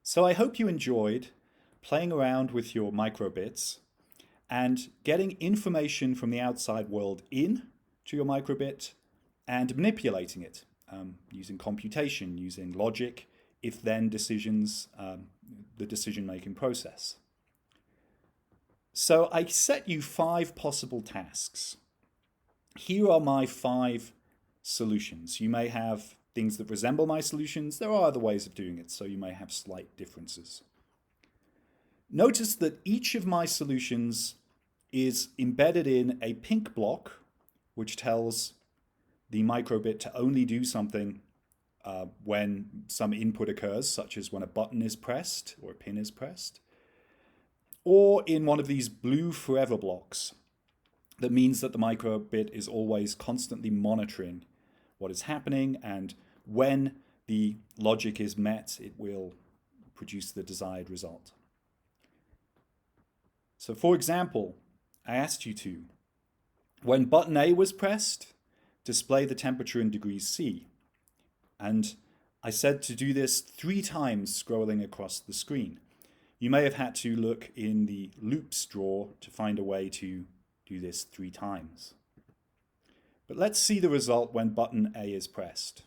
So I hope you enjoyed playing around with your microbits and getting information from the outside world in to your microbit and manipulating it using computation, using logic, if-then decisions, the decision-making process. So I set you 5 possible tasks. Here are my 5 solutions. You may have things that resemble my solutions. There are other ways of doing it, so you may have slight differences. Notice that each of my solutions is embedded in a pink block, which tells the microbit to only do something when some input occurs, such as when a button is pressed or a pin is pressed, or in one of these blue forever blocks. That means that the microbit is always constantly monitoring what is happening, and when the logic is met, it will produce the desired result. So for example, I asked you to, when button A was pressed, display the temperature in degrees C. And I said to do this 3 times scrolling across the screen. You may have had to look in the loops drawer to find a way to do this 3 times. But let's see the result when button A is pressed.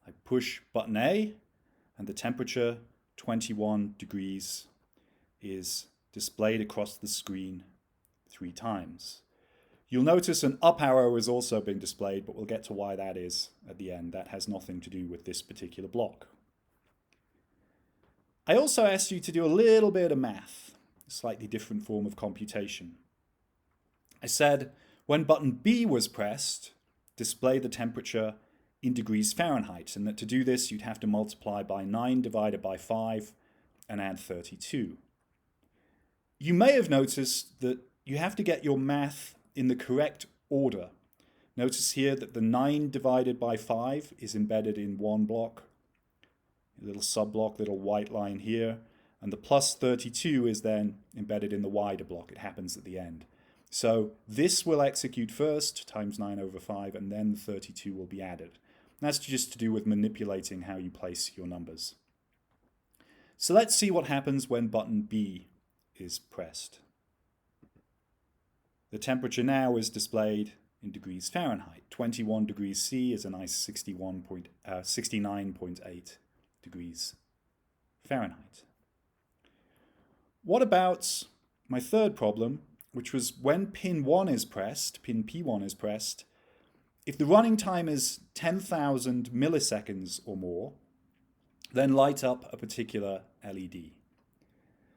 I push button A and the temperature, 21 degrees, is displayed across the screen 3 times. You'll notice an up arrow is also being displayed, but we'll get to why that is at the end. That has nothing to do with this particular block. I also asked you to do a little bit of math, a slightly different form of computation. I said, when button B was pressed, display the temperature in degrees Fahrenheit, and that to do this you'd have to multiply by 9 divided by 5 and add 32. You may have noticed that you have to get your math in the correct order. Notice here that the 9 divided by 5 is embedded in one block, a little sub-block, little white line here, and the plus 32 is then embedded in the wider block. It happens at the end. So this will execute first, times 9 over 5, and then the 32 will be added. And that's just to do with manipulating how you place your numbers. So let's see what happens when button B is pressed. The temperature now is displayed in degrees Fahrenheit. 21 degrees C is a nice 69.8 degrees Fahrenheit. What about my third problem, which was when pin 1 is pressed, pin P1 is pressed, if the running time is 10,000 milliseconds or more, then light up a particular LED.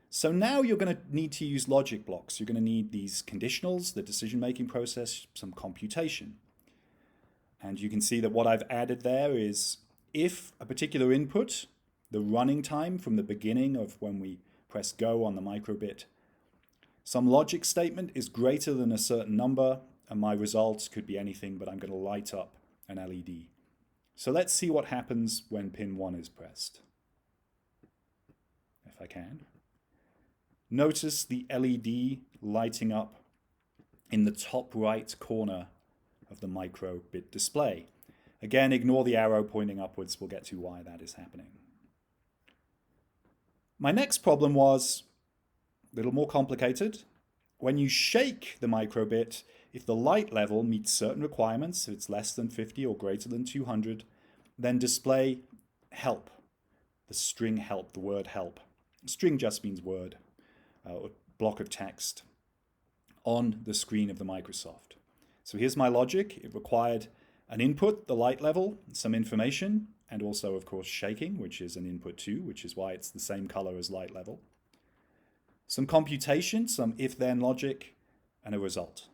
So now you're going to need to use logic blocks. You're going to need these conditionals, the decision-making process, some computation. And you can see that what I've added there is if a particular input, the running time from the beginning of when we press go on the microbit, some logic statement is greater than a certain number, and my results could be anything, but I'm going to light up an LED. So let's see what happens when pin 1 is pressed. If I can. Notice the LED lighting up in the top right corner of the microbit display. Again, ignore the arrow pointing upwards. We'll get to why that is happening. My next problem was a little more complicated. When you shake the microbit, if the light level meets certain requirements, if it's less than 50 or greater than 200, then display help, the string help, the word help. String just means word. Or block of text on the screen of the Microsoft. So here's my logic. It required an input, the light level, some information, and also, of course, shaking, which is an input too, which is why it's the same color as light level. Some computation, some if-then logic, and a result.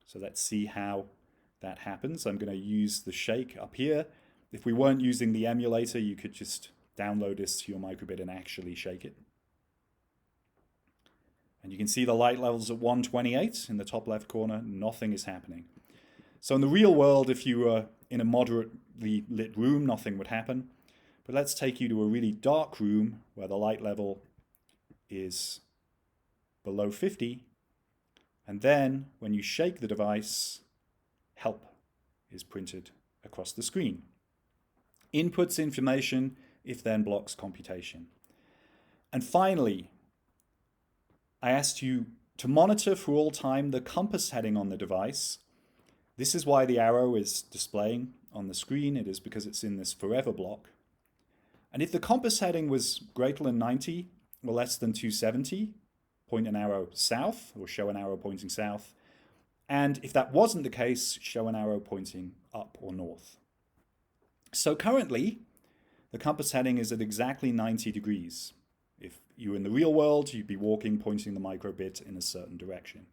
So let's see how that happens. I'm going to use the shake up here. If we weren't using the emulator, you could just download this to your microbit and actually shake it. And you can see the light levels at 128 in the top left corner. Nothing is happening. So in the real world, if you were in a moderately lit room, nothing would happen. But let's take you to a really dark room where the light level is below 50. And then when you shake the device, help is printed across the screen. Inputs information if-then blocks computation. And finally, I asked you to monitor for all time the compass heading on the device. This is why the arrow is displaying on the screen. It is because it's in this forever block. And if the compass heading was greater than 90 or less than 270, point an arrow south or show an arrow pointing south. And if that wasn't the case, show an arrow pointing up or north. So currently, the compass heading is at exactly 90 degrees. If you were in the real world, you'd be walking, pointing the microbit in a certain direction.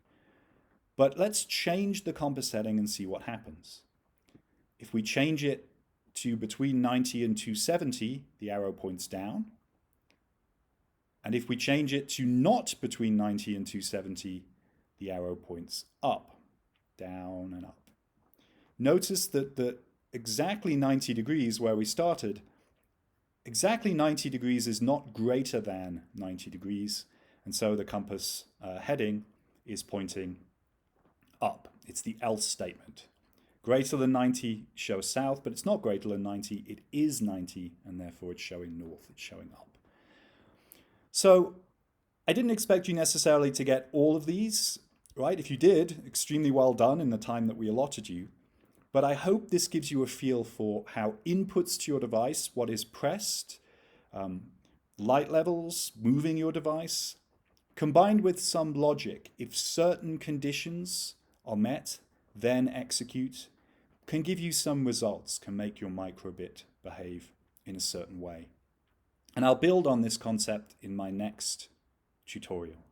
But let's change the compass heading and see what happens. If we change it to between 90 and 270, the arrow points down. And if we change it to not between 90 and 270, the arrow points up, down and up. Notice that the exactly 90 degrees where we started, exactly 90 degrees is not greater than 90 degrees, and so the compass heading is pointing up. It's the else statement. Greater than 90 shows south, but it's not greater than 90. It is 90, and therefore it's showing north. It's showing up. So I didn't expect you necessarily to get all of these, right? If you did, extremely well done in the time that we allotted you. But I hope this gives you a feel for how inputs to your device, what is pressed, light levels, moving your device, combined with some logic, if certain conditions are met, then execute, can give you some results, can make your microbit behave in a certain way. And I'll build on this concept in my next tutorial.